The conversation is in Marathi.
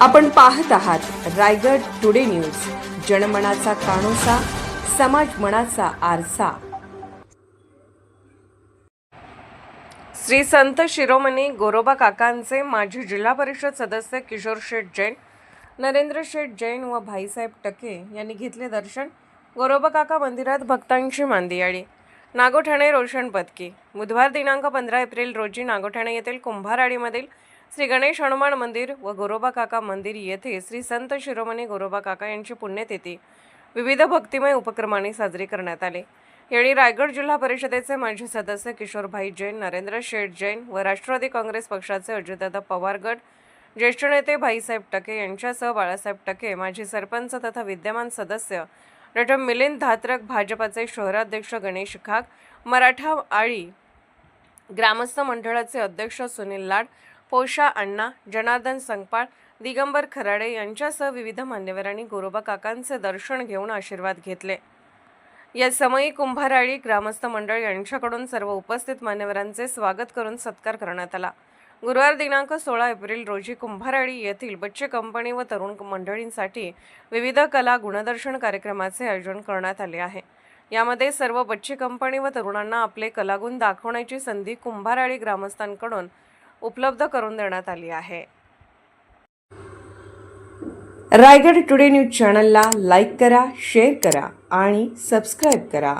आपण पाहत आहात रायगड टुडे न्यूज, जनमनाचा कानोसा, समाज मनाचा आरसा। श्री संत शिरोमणी गोरोबा काकांचे माजी जिल्हा परिषद सदस्य किशोर शेठ जैन, नरेंद्र शेठ जैन व भाईसाहेब टके यांनी घेतले दर्शन। गोरोबा काका मंदिरात भक्तांची मांदियाळी। नागोठाणे रोशन पदकी। बुधवार दिनांक 15 एप्रिल रोजी नागोठाणे येथील कुंभारवाडीमधील श्री गणेश हनुमान मंदिर व गोरोबा काका मंदिर येथे श्री संत शिरोमणी गोरोबा काका यांची पुण्यतिथी विविध भक्तिमय उपक्रमांनी साजरी करण्यात आली। यावेळी रायगड जिल्हा परिषदेचे माजी सदस्य किशोरभाई जैन, नरेंद्र शेठ जैन व राष्ट्रवादी काँग्रेस पक्षाचे अजितदादा पवार गट, ज्येष्ठ नेते भाईसाहेब टके यांच्यासह बाळासाहेब टके, माजी सरपंच तथा विद्यमान सदस्य डॉ. मिलिंद धात्रक, भाजपाचे शहराध्यक्ष गणेश खाग, मराठा आळी ग्रामस्थ मंडळाचे अध्यक्ष सुनील लाड, पोषा अण्णा, जनार्दन संगपाळ, दिगंबर खराडे यांच्यासह विविध मान्यवरांनी गोरोबा काकांचे दर्शन घेऊन आशीर्वाद घेतले। या समयी कुंभारवाडी ग्रामस्थ मंडळ यांच्याकडून सर्व उपस्थित मान्यवरांचे स्वागत करून सत्कार करण्यात आला। गुरुवार दिनांक 16 एप्रिल रोजी कुंभारवाडी येथील बच्चे कंपनी व तरुण मंडळींसाठी विविध कला गुणदर्शन कार्यक्रमाचे आयोजन करण्यात आले आहे। यामध्ये सर्व बच्चे कंपनी व तरुणांना आपले कलागुण दाखवण्याची संधी कुंभारवाडी ग्रामस्थांकडून उपलब्ध करून देण्यात आली आहे। रायगड टुडे न्यूज चॅनलला लाईक करा, शेअर करा आणि सबस्क्राईब करा।